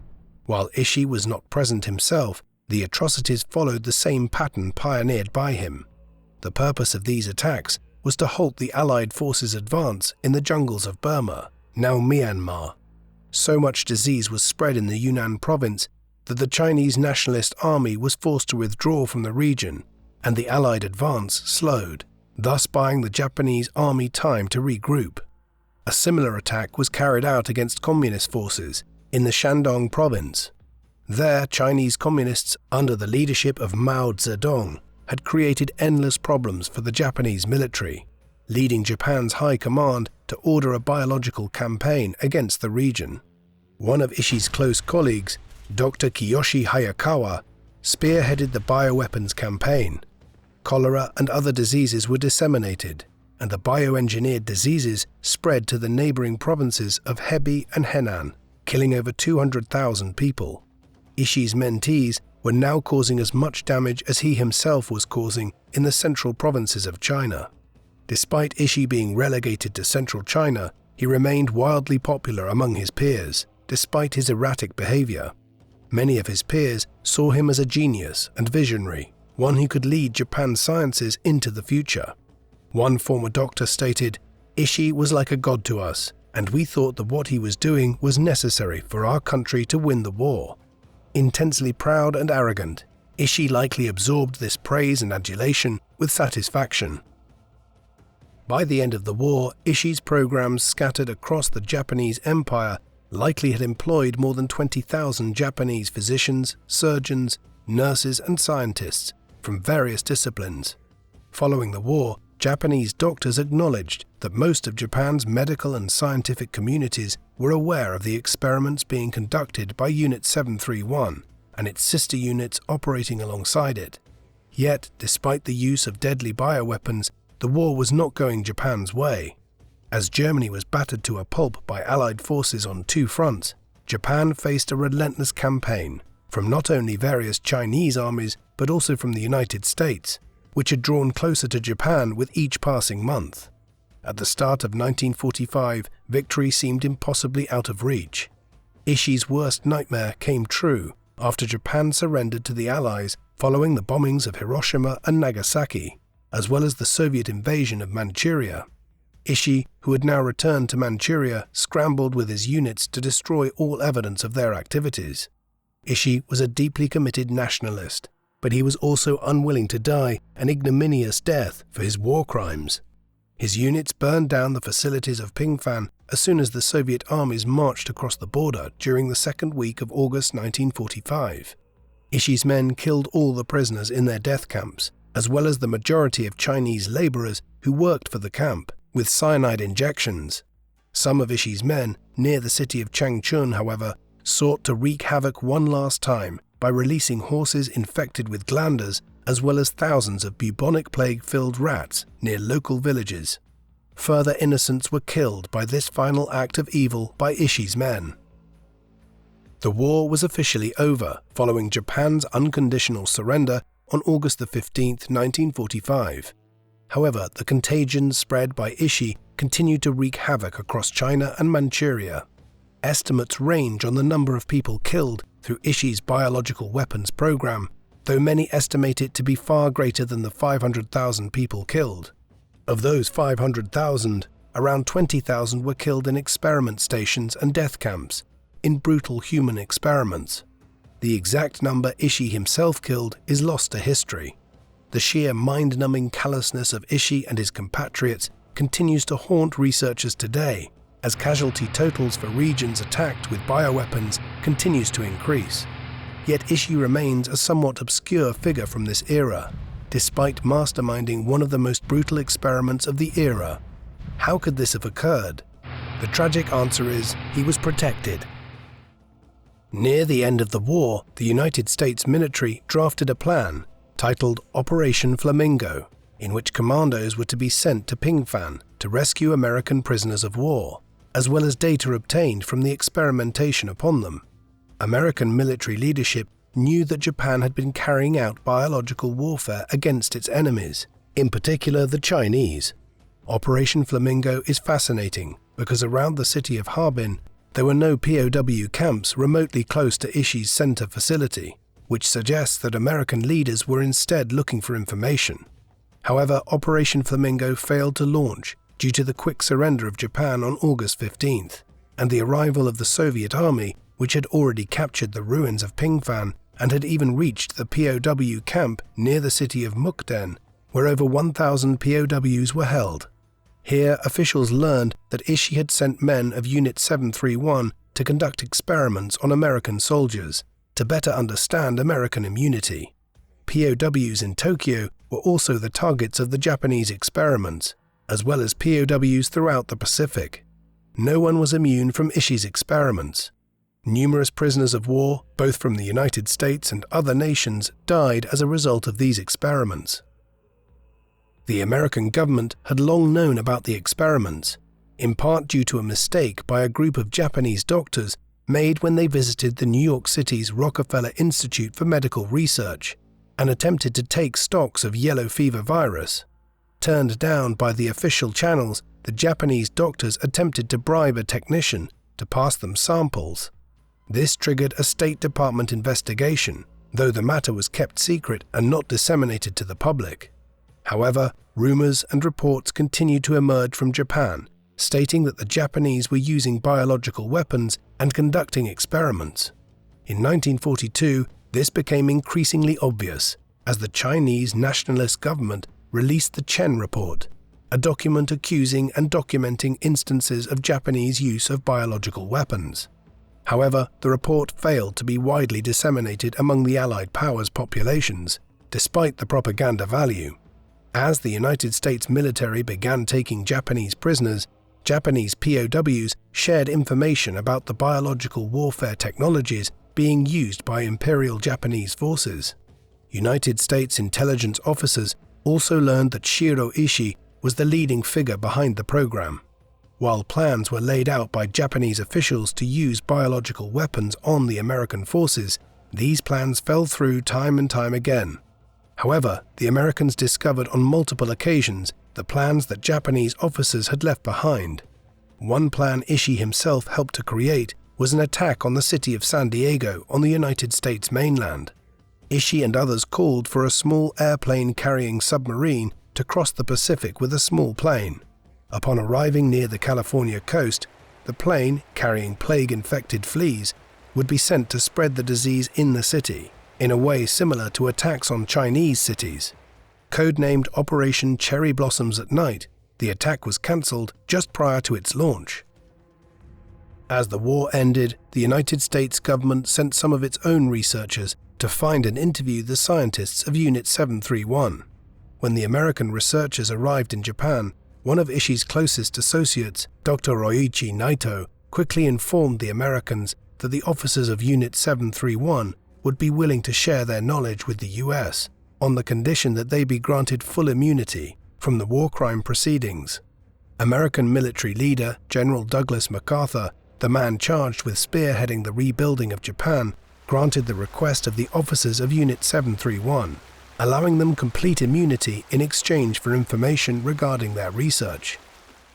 While Ishii was not present himself, the atrocities followed the same pattern pioneered by him. The purpose of these attacks was to halt the Allied forces' advance in the jungles of Burma, now Myanmar. So much disease was spread in the Yunnan province that the Chinese Nationalist Army was forced to withdraw from the region, and the Allied advance slowed, thus buying the Japanese Army time to regroup. A similar attack was carried out against Communist forces in the Shandong province. There, Chinese Communists, under the leadership of Mao Zedong, had created endless problems for the Japanese military, leading Japan's high command to order a biological campaign against the region. One of Ishii's close colleagues, Dr. Kiyoshi Hayakawa, spearheaded the bioweapons campaign. Cholera and other diseases were disseminated, and the bioengineered diseases spread to the neighboring provinces of Hebei and Henan, killing over 200,000 people. Ishii's mentees were now causing as much damage as he himself was causing in the central provinces of China. Despite Ishii being relegated to central China, he remained wildly popular among his peers, despite his erratic behavior. Many of his peers saw him as a genius and visionary, one who could lead Japan's sciences into the future. One former doctor stated, "Ishii was like a god to us, and we thought that what he was doing was necessary for our country to win the war." Intensely proud and arrogant, Ishii likely absorbed this praise and adulation with satisfaction. By the end of the war, Ishii's programs scattered across the Japanese Empire likely had employed more than 20,000 Japanese physicians, surgeons, nurses, and scientists from various disciplines. Following the war, Japanese doctors acknowledged that most of Japan's medical and scientific communities were aware of the experiments being conducted by Unit 731 and its sister units operating alongside it. Yet, despite the use of deadly bioweapons, the war was not going Japan's way. As Germany was battered to a pulp by Allied forces on two fronts, Japan faced a relentless campaign from not only various Chinese armies but also from the United States, which had drawn closer to Japan with each passing month. At the start of 1945, victory seemed impossibly out of reach. Ishii's worst nightmare came true after Japan surrendered to the Allies following the bombings of Hiroshima and Nagasaki, as well as the Soviet invasion of Manchuria. Ishii, who had now returned to Manchuria, scrambled with his units to destroy all evidence of their activities. Ishii was a deeply committed nationalist, but he was also unwilling to die an ignominious death for his war crimes. His units burned down the facilities of Pingfan as soon as the Soviet armies marched across the border during the second week of August 1945. Ishii's men killed all the prisoners in their death camps, as well as the majority of Chinese laborers who worked for the camp, with cyanide injections. Some of Ishii's men, near the city of Changchun, however, sought to wreak havoc one last time by releasing horses infected with glanders, as well as thousands of bubonic plague-filled rats near local villages. Further innocents were killed by this final act of evil by Ishii's men. The war was officially over following Japan's unconditional surrender on August 15, 1945. However, the contagion spread by Ishii continued to wreak havoc across China and Manchuria. Estimates range on the number of people killed through Ishii's biological weapons program, though many estimate it to be far greater than the 500,000 people killed. Of those 500,000, around 20,000 were killed in experiment stations and death camps, in brutal human experiments. The exact number Ishii himself killed is lost to history. The sheer mind-numbing callousness of Ishii and his compatriots continues to haunt researchers today, as casualty totals for regions attacked with bioweapons continues to increase. Yet Ishii remains a somewhat obscure figure from this era, despite masterminding one of the most brutal experiments of the era. How could this have occurred? The tragic answer is he was protected. Near the end of the war, the United States military drafted a plan titled Operation Flamingo, in which commandos were to be sent to Pingfan to rescue American prisoners of war, as well as data obtained from the experimentation upon them. American military leadership knew that Japan had been carrying out biological warfare against its enemies, in particular the Chinese. Operation Flamingo is fascinating because around the city of Harbin, there were no POW camps remotely close to Ishii's center facility, which suggests that American leaders were instead looking for information. However, Operation Flamingo failed to launch due to the quick surrender of Japan on August 15th, and the arrival of the Soviet Army, which had already captured the ruins of Pingfan and had even reached the POW camp near the city of Mukden, where over 1,000 POWs were held. Here, officials learned that Ishii had sent men of Unit 731 to conduct experiments on American soldiers to better understand American immunity. POWs in Tokyo were also the targets of the Japanese experiments, as well as POWs throughout the Pacific. No one was immune from Ishii's experiments. Numerous prisoners of war, both from the United States and other nations, died as a result of these experiments. The American government had long known about the experiments, in part due to a mistake by a group of Japanese doctors made when they visited the New York City's Rockefeller Institute for Medical Research and attempted to take stocks of yellow fever virus. Turned down by the official channels, the Japanese doctors attempted to bribe a technician to pass them samples. This triggered a State Department investigation, though the matter was kept secret and not disseminated to the public. However, rumors and reports continued to emerge from Japan, stating that the Japanese were using biological weapons and conducting experiments. In 1942, this became increasingly obvious as the Chinese nationalist government released the Chen Report, a document accusing and documenting instances of Japanese use of biological weapons. However, the report failed to be widely disseminated among the Allied powers' populations, despite the propaganda value. As the United States military began taking Japanese prisoners, Japanese POWs shared information about the biological warfare technologies being used by Imperial Japanese forces. United States intelligence officers also learned that Shiro Ishii was the leading figure behind the program. While plans were laid out by Japanese officials to use biological weapons on the American forces, these plans fell through time and time again. However, the Americans discovered on multiple occasions the plans that Japanese officers had left behind. One plan Ishii himself helped to create was an attack on the city of San Diego on the United States mainland. Ishii and others called for a small airplane-carrying submarine to cross the Pacific with a small plane. Upon arriving near the California coast, the plane, carrying plague-infected fleas, would be sent to spread the disease in the city, in a way similar to attacks on Chinese cities. Codenamed Operation Cherry Blossoms at Night, The attack was cancelled just prior to its launch. As the war ended, the United States government sent some of its own researchers to find and interview the scientists of Unit 731. When the American researchers arrived in Japan, one of Ishii's closest associates, Dr. Roichi Naito, quickly informed the Americans that the officers of Unit 731 would be willing to share their knowledge with the US on the condition that they be granted full immunity from the war crime proceedings. American military leader General Douglas MacArthur, the man charged with spearheading the rebuilding of Japan, granted the request of the officers of Unit 731, allowing them complete immunity in exchange for information regarding their research.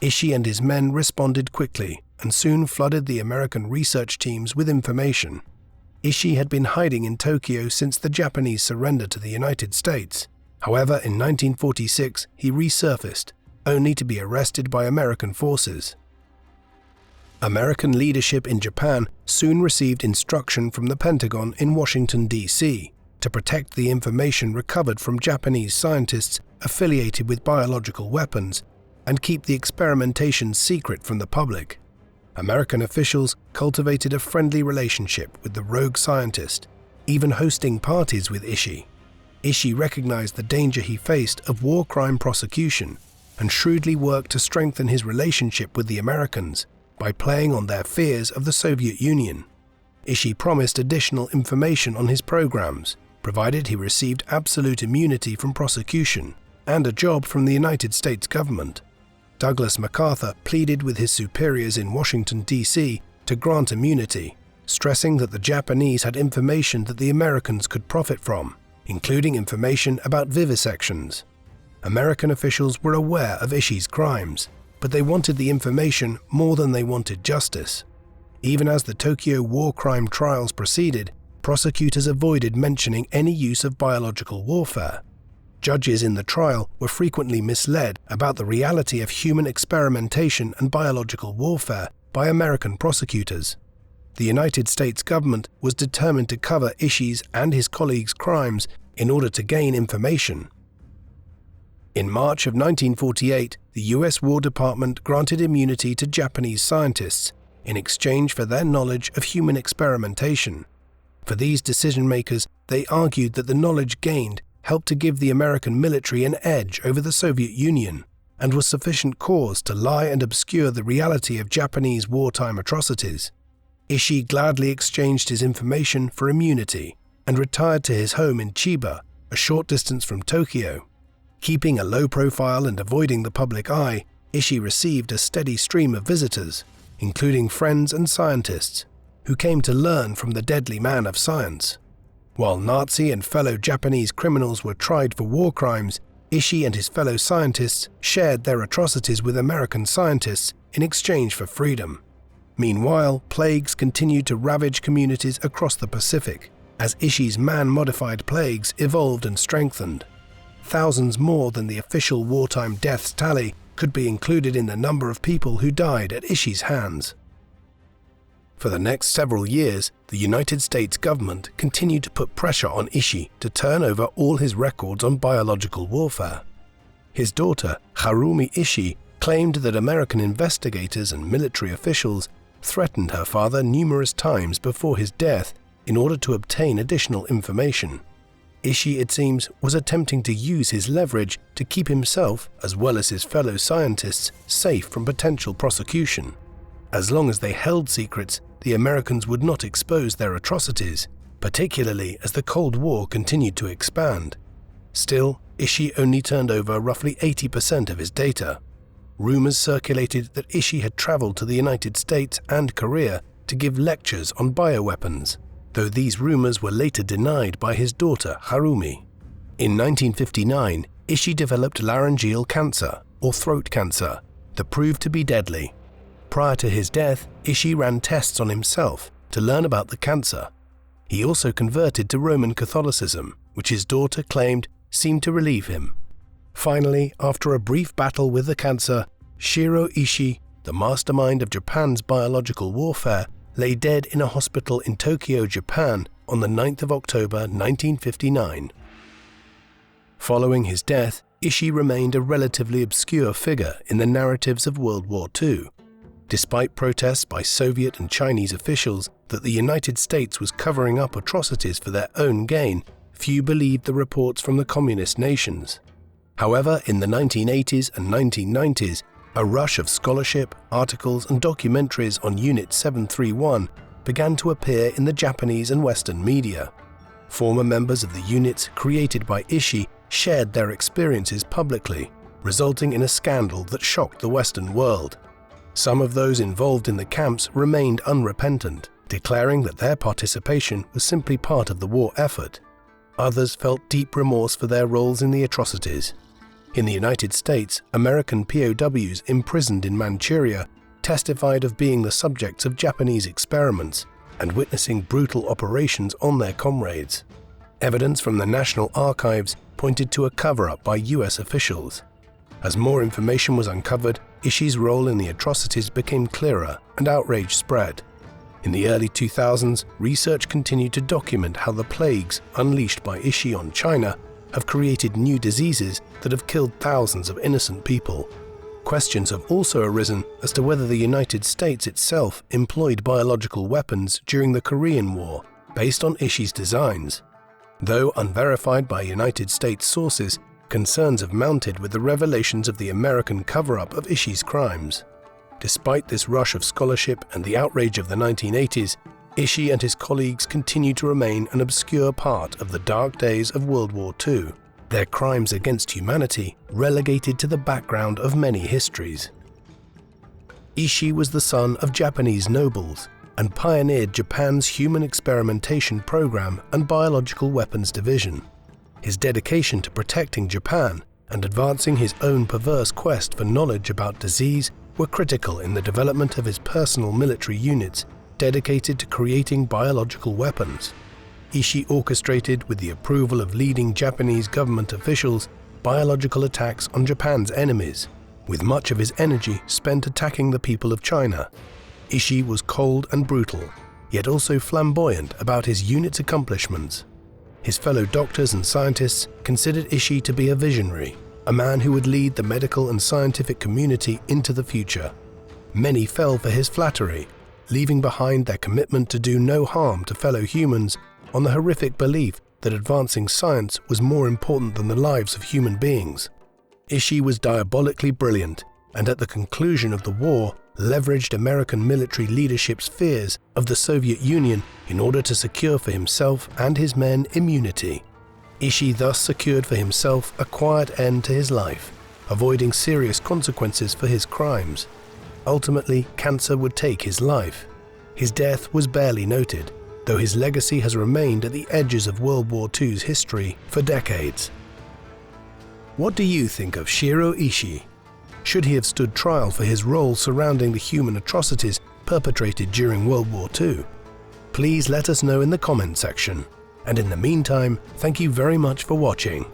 Ishii and his men responded quickly and soon flooded the American research teams with information. Ishii had been hiding in Tokyo since the Japanese surrender to the United States. However, in 1946 he resurfaced, only to be arrested by American forces. American leadership in Japan soon received instruction from the Pentagon in Washington, D.C., to protect the information recovered from Japanese scientists affiliated with biological weapons and keep the experimentation secret from the public. American officials cultivated a friendly relationship with the rogue scientist, even hosting parties with Ishii. Ishii recognized the danger he faced of war crime prosecution and shrewdly worked to strengthen his relationship with the Americans by playing on their fears of the Soviet Union. Ishii promised additional information on his programs, provided he received absolute immunity from prosecution and a job from the United States government. Douglas MacArthur pleaded with his superiors in Washington, D.C. to grant immunity, stressing that the Japanese had information that the Americans could profit from, including information about vivisections. American officials were aware of Ishii's crimes, but they wanted the information more than they wanted justice. Even as the Tokyo war crime trials proceeded, prosecutors avoided mentioning any use of biological warfare. Judges in the trial were frequently misled about the reality of human experimentation and biological warfare by American prosecutors. The United States government was determined to cover Ishii's and his colleagues' crimes in order to gain information. In March of 1948, the US War Department granted immunity to Japanese scientists in exchange for their knowledge of human experimentation. For these decision-makers, they argued that the knowledge gained helped to give the American military an edge over the Soviet Union and was sufficient cause to lie and obscure the reality of Japanese wartime atrocities. Ishii gladly exchanged his information for immunity and retired to his home in Chiba, a short distance from Tokyo. Keeping a low profile and avoiding the public eye, Ishii received a steady stream of visitors, including friends and scientists, who came to learn from the deadly man of science. While Nazi and fellow Japanese criminals were tried for war crimes, Ishii and his fellow scientists shared their atrocities with American scientists in exchange for freedom. Meanwhile, plagues continued to ravage communities across the Pacific, as Ishii's man-modified plagues evolved and strengthened. Thousands more than the official wartime deaths tally could be included in the number of people who died at Ishii's hands. For the next several years, the United States government continued to put pressure on Ishii to turn over all his records on biological warfare. His daughter, Harumi Ishii, claimed that American investigators and military officials threatened her father numerous times before his death in order to obtain additional information. Ishii, it seems, was attempting to use his leverage to keep himself, as well as his fellow scientists, safe from potential prosecution. As long as they held secrets, the Americans would not expose their atrocities, particularly as the Cold War continued to expand. Still, Ishii only turned over roughly 80% of his data. Rumors circulated that Ishii had traveled to the United States and Korea to give lectures on bioweapons, though these rumors were later denied by his daughter Harumi. In 1959, Ishii developed laryngeal cancer, or throat cancer, that proved to be deadly. Prior to his death, Ishii ran tests on himself to learn about the cancer. He also converted to Roman Catholicism, which his daughter claimed seemed to relieve him. Finally, after a brief battle with the cancer, Shiro Ishii, the mastermind of Japan's biological warfare, lay dead in a hospital in Tokyo, Japan on the 9th of October 1959. Following his death, Ishii remained a relatively obscure figure in the narratives of World War II. Despite protests by Soviet and Chinese officials that the United States was covering up atrocities for their own gain, few believed the reports from the communist nations. However, in the 1980s and 1990s, a rush of scholarship, articles and documentaries on Unit 731 began to appear in the Japanese and Western media. Former members of the units created by Ishii shared their experiences publicly, resulting in a scandal that shocked the Western world. Some of those involved in the camps remained unrepentant, declaring that their participation was simply part of the war effort. Others felt deep remorse for their roles in the atrocities. In the United States, American POWs imprisoned in Manchuria testified of being the subjects of Japanese experiments and witnessing brutal operations on their comrades. Evidence from the National Archives pointed to a cover-up by US officials. As more information was uncovered, Ishii's role in the atrocities became clearer and outrage spread. In the early 2000s, research continued to document how the plagues unleashed by Ishii on China have created new diseases that have killed thousands of innocent people. Questions have also arisen as to whether the United States itself employed biological weapons during the Korean War, based on Ishii's designs. Though unverified by United States sources, concerns have mounted with the revelations of the American cover-up of Ishii's crimes. Despite this rush of scholarship and the outrage of the 1980s, Ishii and his colleagues continue to remain an obscure part of the dark days of World War II, their crimes against humanity relegated to the background of many histories. Ishii was the son of Japanese nobles and pioneered Japan's human experimentation program and biological weapons division. His dedication to protecting Japan and advancing his own perverse quest for knowledge about disease were critical in the development of his personal military units dedicated to creating biological weapons. Ishii orchestrated, with the approval of leading Japanese government officials, biological attacks on Japan's enemies, with much of his energy spent attacking the people of China. Ishii was cold and brutal, yet also flamboyant about his unit's accomplishments. His fellow doctors and scientists considered Ishii to be a visionary, a man who would lead the medical and scientific community into the future. Many fell for his flattery, leaving behind their commitment to do no harm to fellow humans on the horrific belief that advancing science was more important than the lives of human beings. Ishii was diabolically brilliant, and at the conclusion of the war, leveraged American military leadership's fears of the Soviet Union in order to secure for himself and his men immunity. Ishii thus secured for himself a quiet end to his life, avoiding serious consequences for his crimes. Ultimately, cancer would take his life. His death was barely noted, though his legacy has remained at the edges of World War II's history for decades. What do you think of Shiro Ishii? Should he have stood trial for his role surrounding the human atrocities perpetrated during World War II? Please let us know in the comment section. And in the meantime, thank you very much for watching.